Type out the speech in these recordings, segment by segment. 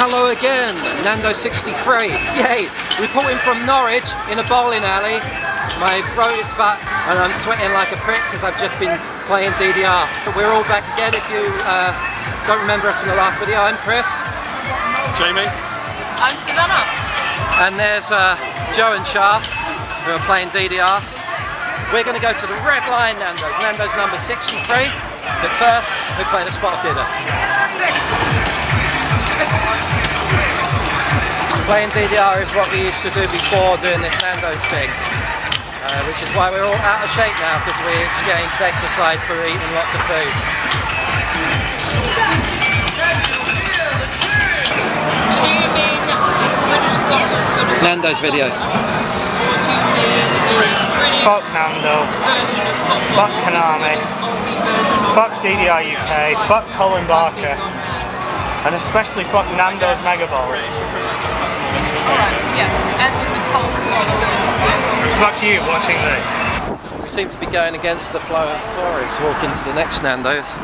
Hello again, Nando 63. Yay! Reporting from Norwich in a bowling alley. My throat is fat and I'm sweating like a prick because I've just been playing DDR. But we're all back again. If you don't remember us from the last video, I'm Chris. Jamie. I'm Susanna. And there's Joe and Char who are playing DDR. We're going to go to the Red Lion Nandos, Nandos number 63. But first, we play the spot of dinner. Playing DDR is what we used to do before doing this Nandos thing, which is why we're all out of shape now, because we exchanged exercise for eating lots of food. Do you mean is British soccer as good as Nandos video. Fuck Nandos. Fuck Konami. Fuck DDR UK. Fuck Colin Barker. And especially fuck Nando's Mega Bowl. Alright, yeah, as in the cold water. Fuck you watching this. We seem to be going against the flow of tourists walking to the next Nandos.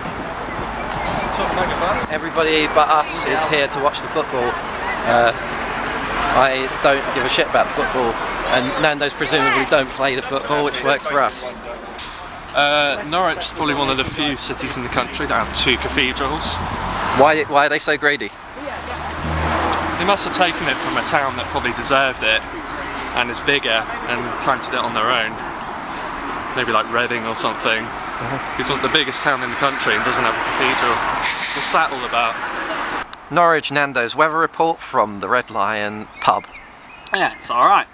Everybody but us is here to watch the football. I don't give a shit about the football, and Nandos presumably don't play the football, which works for us. Norwich is probably one of the few cities in the country that have two cathedrals. Why are they so greedy? They must have taken it from a town that probably deserved it and is bigger and planted it on their own. Maybe like Reading or something. It's the biggest town in the country and doesn't have a cathedral. What's that all about? Norwich Nandos weather report from the Red Lion pub. Yeah, it's alright.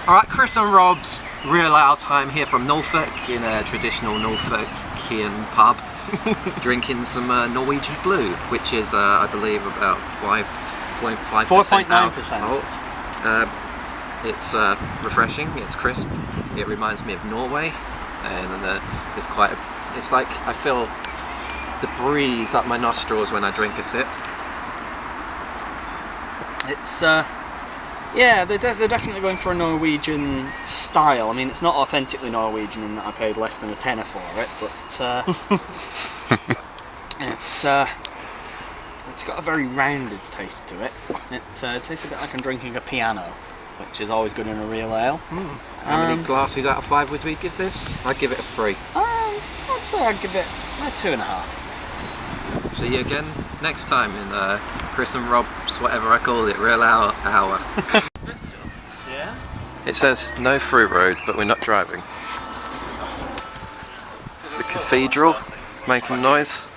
Alright, Chris and Rob's real ale time here from Norfolk in a traditional Norfolkian pub, drinking some Norwegian Blue, which is, I believe, about 5.5% 4.9%. It's refreshing, it's crisp, it reminds me of Norway, and it's quite it's like I feel the breeze up my nostrils when I drink a sip. It's yeah, they're definitely going for a Norwegian style. I mean, it's not authentically Norwegian in that I paid less than a tenner for it, but it's got a very rounded taste to it. It tastes a bit like I'm drinking a piano, which is always good in a real ale. How many glasses out of 5 would we give this? I'd give it a 3. I'd say I'd give it a 2.5. See you again next time in Chris and Rob's, whatever I call it, real hour. Yeah? It says no through road, but we're not driving. It's the cathedral making noise.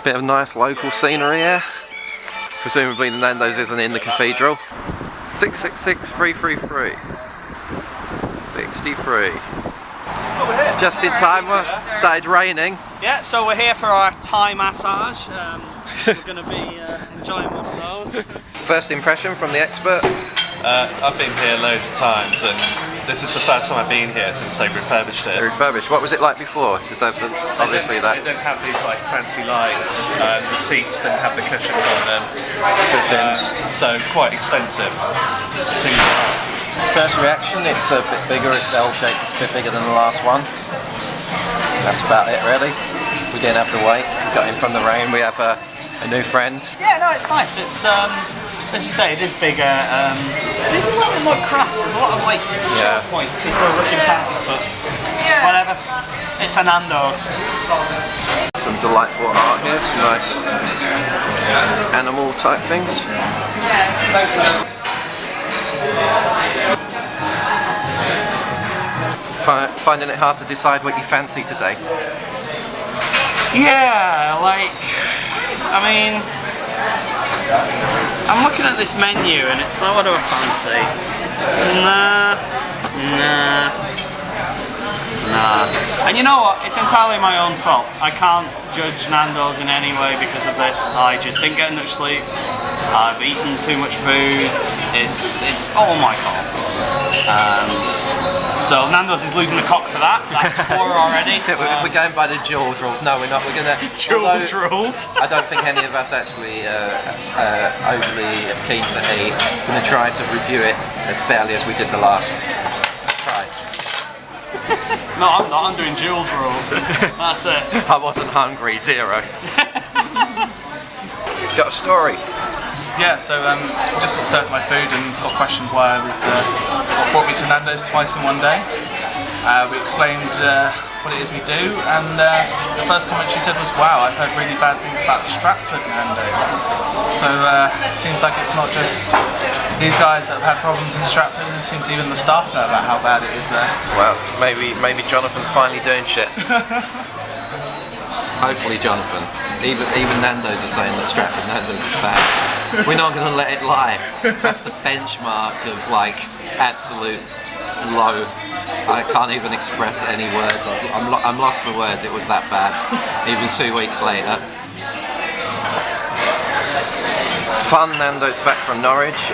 Bit of nice local scenery here. Presumably the Nandos isn't in the cathedral. 666-333. 63. Just in time, started raining. Yeah, so we're here for our Thai massage. We're going to be enjoying one of those. First impression from the expert? I've been here loads of times and this is the first time I've been here since they refurbished it. Refurbished. What was it like before? Obviously It didn't have these like fancy lights, the seats didn't have the cushions on them. So quite extensive. First reaction, it's a bit bigger, it's L-shaped, it's a bit bigger than the last one. That's about it really. We didn't have to wait, we got in from the rain, we have a new friend. Yeah, no, it's nice. It's as you say, it is bigger. It's even a little bit more cramped. There's a lot of like choke points. People are rushing past, but whatever. It's a Nandos. Some delightful art here. Some nice animal type things. Finding it hard to decide what you fancy today? Yeah, like, I mean, I'm looking at this menu and it's like, what do I fancy? Nah. And you know what? It's entirely my own fault. I can't judge Nandos in any way because of this. I just didn't get enough sleep. I've eaten too much food. It's all my fault. So Nandos is losing the cock for that. That's 4 already. We're going by the Jules rules. No, we're not. We're going to... Jules rules? I don't think any of us actually overly keen to eat. We're going to try to review it as fairly as we did the last try. No, I'm not. I'm doing Jules rules. That's it. I wasn't hungry, 0. Got a story? Yeah, so just got served my food and got questioned why I was what brought me to Nando's twice in one day. We explained what it is we do, and the first comment she said was, "Wow, I've heard really bad things about Stratford Nando's." So it seems like it's not just these guys that have had problems in Stratford. It seems even the staff know about how bad it is there. Well, maybe Jonathan's finally doing shit. Hopefully, Jonathan. Even Nando's are saying that Stratford Nando's is bad. We're not going to let it lie. That's the benchmark of like absolute low. I can't even express any words. I'm lost for words. It was that bad. Even 2 weeks later. Fun Nando's fact from Norwich.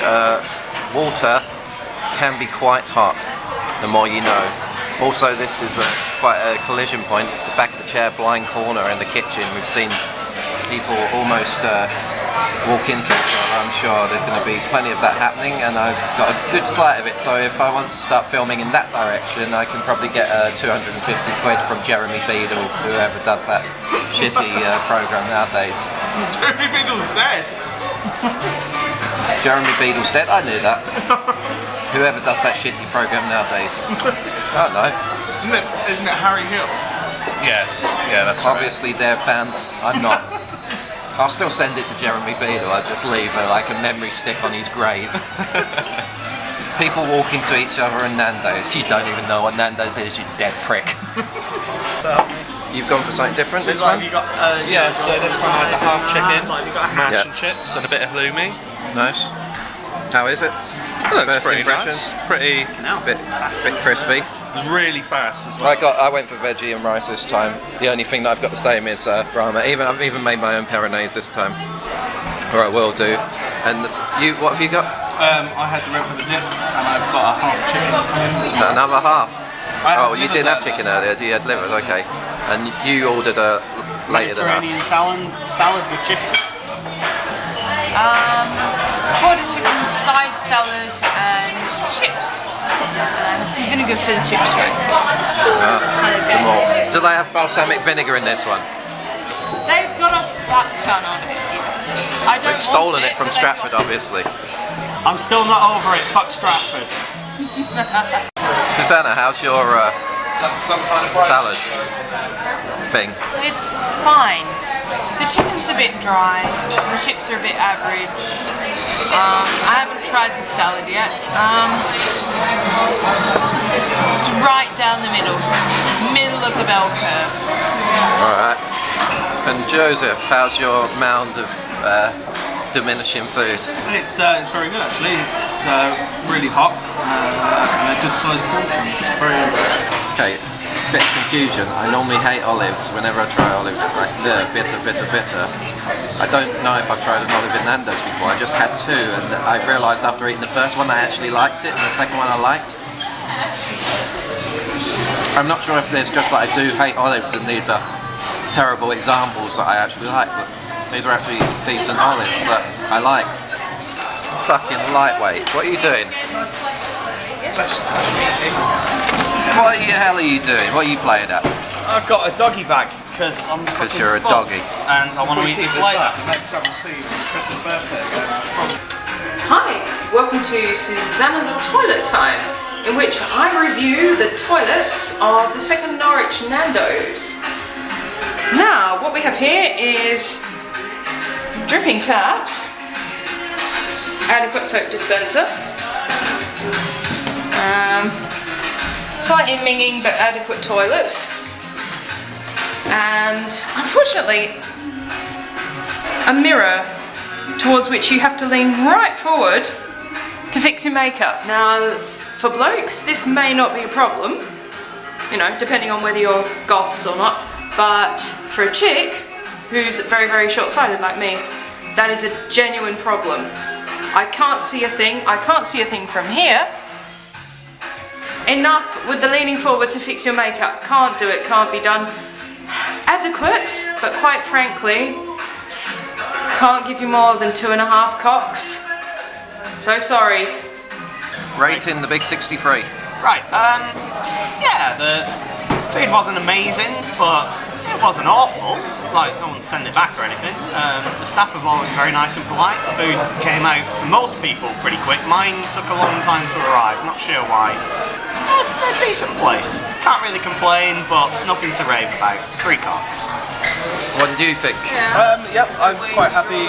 Water can be quite hot. The more you know. Also, this is quite a collision point. The back of the chair, blind corner, in the kitchen. We've seen people almost walk into each other. I'm sure there's going to be plenty of that happening, and I've got a good sight of it. So if I want to start filming in that direction, I can probably get 250 quid from Jeremy Beadle, whoever does that shitty program nowadays. Jeremy Beadle's dead. Jeremy Beadle's dead. I knew that. Whoever does that shitty program nowadays. I don't know. Isn't it Harry Hill? Yes, yeah, that's Obviously they're fans. I'm not. I'll still send it to Jeremy Beadle. I'll just leave like a memory stick on his grave. People walk into each other in Nando's. You don't even know what Nando's is, you dead prick. You've gone for something different this one? Yeah, so this one I had the half chicken, mash and chips, and a bit of halloumi. Nice. How is it? It looks First pretty impressions? nice. Pretty Bit crispy. really fast as well. I went for veggie and rice this time. The only thing that I've got the same is Brahma. I've even made my own peronaise this time. Or I will do. And what have you got? I had the rib with the dip, and I've got a half chicken. Another half. Oh, you didn't have livers chicken earlier. You had livers, okay. And you ordered a later than us. Mediterranean salad with chicken. Quarter chicken, side salad, and chips. And some vinegar for the chips, right? Do they have balsamic vinegar in this one? They've got a fuck ton on it, yes. I don't They've stolen want it from but they've Stratford, got it. obviously. I'm still not over it. Fuck Stratford. Susanna, how's your salad thing? It's fine. The chicken's a bit dry. The chips are a bit average. I haven't tried the salad yet. It's right down the middle of the bell curve. Alright. And Joseph, how's your mound of diminishing food? It's very good actually. It's really hot and a good sized portion. Very good. Okay, bit of confusion. I normally hate olives. Whenever I try olives, it's like bitter. I don't know if I've tried an olive in Nando's before. I just had 2, and I realised after eating the first one I actually liked it, and the second one I liked. I'm not sure if there's just that I do hate olives and these are terrible examples that I actually like, but these are actually decent olives that I like. Fucking lightweight. What are you doing? What the hell are you doing? What are you playing at? I've got a doggy bag because I'm Because fucking you're a full, doggy. and I want to eat this later. Hi, welcome to Susanna's Toilet Time, in which I review the toilets of the second Norwich Nandos. Now, what we have here is dripping taps, adequate soap dispenser, slightly minging but adequate toilets, and unfortunately a mirror towards which you have to lean right forward to fix your makeup. Now, for blokes, this may not be a problem, you know, depending on whether you're goths or not, but for a chick who's very, very short-sighted like me, that is a genuine problem. I can't see a thing. I can't see a thing from here. Enough with the leaning forward to fix your makeup. Can't do it, can't be done. Adequate, but quite frankly, can't give you more than 2.5 cocks. So sorry. Rating the big 63. Right, yeah, the food wasn't amazing, but it wasn't awful. Like, I wouldn't send it back or anything. The staff were all very nice and polite. The food came out, for most people, pretty quick. Mine took a long time to arrive, not sure why. A decent place. Can't really complain, but nothing to rave about. 3 cocks. What did you think? Yep, I was quite happy.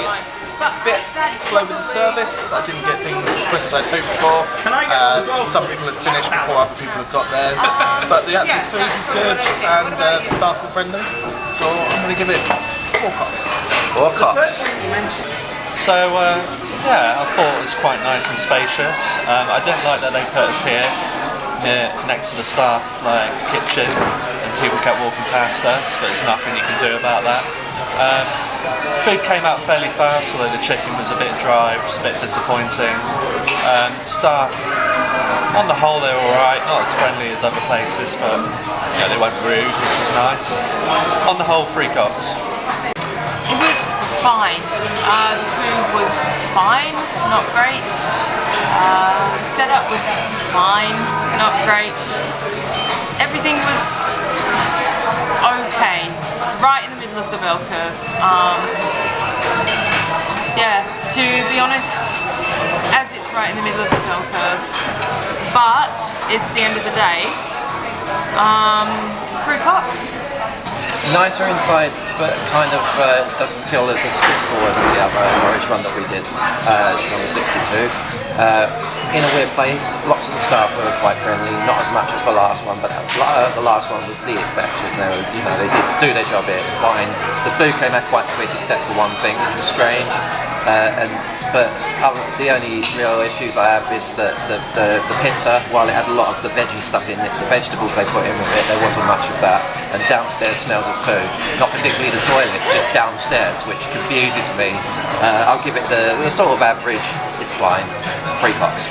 A bit slow with the service. I didn't get things as quick as I'd hoped for. Some people had finished before other people had got theirs. But the actual food was good and the staff were friendly. So I'm going to give it 4 cocks. 4 cocks. So, yeah, I thought it was quite nice and spacious. I didn't like that they put us here, next to the staff kitchen, and people kept walking past us, but there's nothing you can do about that. Food came out fairly fast, although the chicken was a bit dry, which was a bit disappointing. Staff, on the whole, they were alright, not as friendly as other places, but they weren't rude, which was nice. On the whole, 3 cocks. It was fine. The food was fine, not great. The setup was fine, not great. Everything was okay, right in the middle of the bell curve. Yeah, to be honest, as it's right in the middle of the bell curve, but it's the end of the day. 3 cocks. Nicer inside, but kind of doesn't feel as hospitable as the other Norwich one that we did, number 62. In a weird place, lots of the staff were quite friendly, not as much as the last one, but the last one was the exception. They did do their job here, it's fine. The food came out quite quick except for one thing, which was strange. But the only real issues I have is that the pizza, while it had a lot of the veggie stuff in it, the vegetables they put in with it, there wasn't much of that. And downstairs smells of poo. Not particularly the toilets, just downstairs, which confuses me. I'll give it the sort of average, it's fine. 3 cocks.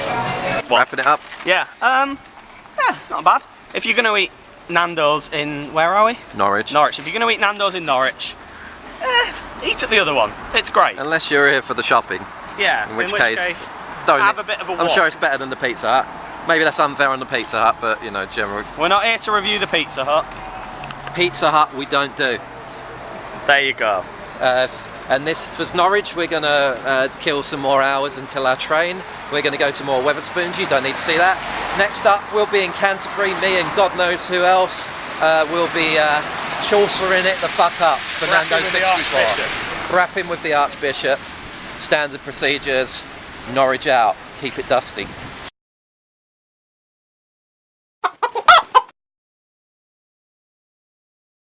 Wrapping it up? Yeah, not bad. If you're going to eat Nandos in, where are we? Norwich. Norwich. If you're going to eat Nandos in Norwich, eat at the other one. It's great. Unless you're here for the shopping. Yeah, In which case don't have a bit of a walk. I'm sure it's better than the Pizza Hut. Maybe that's unfair on the Pizza Hut, but generally. We're not here to review the Pizza Hut. Pizza Hut we don't do. There you go. And this was Norwich. We're going to kill some more hours until our train. We're going to go to more Wetherspoons. You don't need to see that. Next up, we'll be in Canterbury. Me and God knows who else will be Chaucering it the fuck up. Fernando 64. Rapping with the Archbishop. Standard procedures. Norwich out. Keep it dusty.